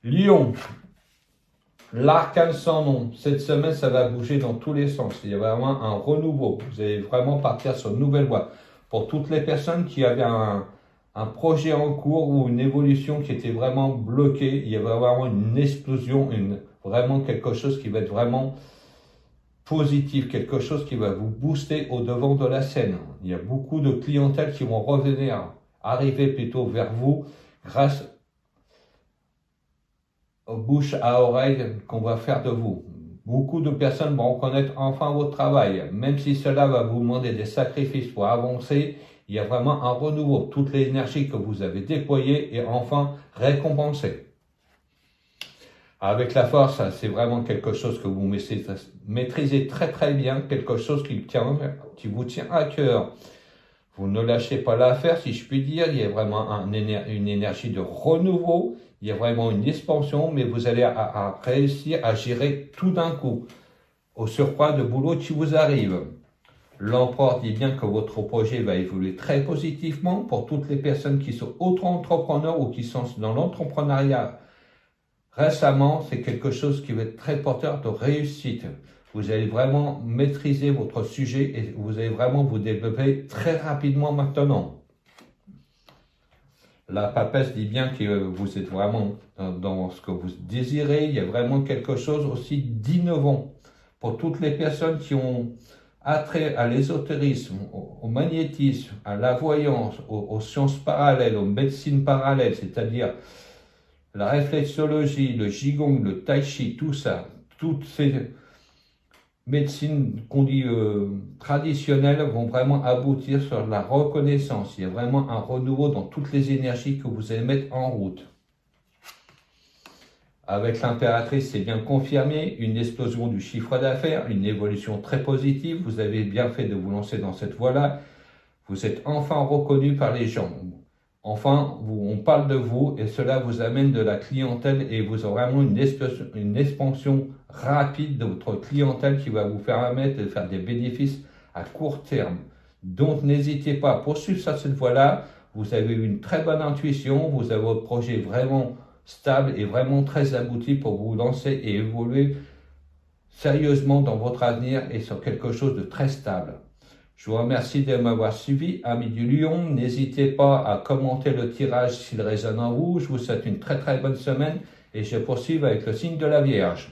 Lion, l'arcane sans nom. Cette semaine, ça va bouger dans tous les sens. Il y a vraiment un renouveau. Vous allez vraiment partir sur une nouvelle voie. Pour toutes les personnes qui avaient un projet en cours ou une évolution qui était vraiment bloquée, il y va vraiment une explosion, vraiment quelque chose qui va être vraiment positif, quelque chose qui va vous booster au devant de la scène. Il y a beaucoup de clientèle qui vont revenir, arriver plutôt vers vous grâce bouche à oreille qu'on va faire de vous. Beaucoup de personnes vont reconnaître enfin votre travail, même si cela va vous demander des sacrifices pour avancer. Il y a vraiment un renouveau. Toute l'énergie que vous avez déployée est enfin récompensée. Avec la force, c'est vraiment quelque chose que vous maîtrisez très très bien, quelque chose qui vous tient à cœur. Vous ne lâchez pas l'affaire, si je puis dire. Il y a vraiment une énergie de renouveau. Il y a vraiment une expansion, mais vous allez réussir à gérer tout d'un coup, au surcroît de boulot qui vous arrive. L'empereur dit bien que votre projet va évoluer très positivement pour toutes les personnes qui sont auto-entrepreneurs ou qui sont dans l'entrepreneuriat. Récemment, c'est quelque chose qui va être très porteur de réussite. Vous allez vraiment maîtriser votre sujet et vous allez vraiment vous développer très rapidement maintenant. La papesse dit bien que vous êtes vraiment dans ce que vous désirez. Il y a vraiment quelque chose aussi d'innovant pour toutes les personnes qui ont attrait à l'ésotérisme, au magnétisme, à la voyance, aux sciences parallèles, aux médecines parallèles, c'est-à-dire la réflexologie, le Qigong, le Tai Chi, tout ça, toutes ces médecines qu'on dit traditionnelles vont vraiment aboutir sur la reconnaissance. Il y a vraiment un renouveau dans toutes les énergies que vous allez mettre en route. Avec l'impératrice, c'est bien confirmé, une explosion du chiffre d'affaires, une évolution très positive. Vous avez bien fait de vous lancer dans cette voie-là. Vous êtes enfin reconnu par les gens. Enfin, on parle de vous et cela vous amène de la clientèle et vous aurez vraiment une expansion rapide de votre clientèle qui va vous permettre de faire des bénéfices à court terme. Donc, n'hésitez pas à poursuivre sur cette voie-là. Vous avez une très bonne intuition, vous avez votre projet vraiment stable et vraiment très abouti pour vous lancer et évoluer sérieusement dans votre avenir et sur quelque chose de très stable. Je vous remercie de m'avoir suivi, amis du Lion. N'hésitez pas à commenter le tirage s'il résonne en vous. Je vous souhaite une très très bonne semaine et je poursuis avec le signe de la Vierge.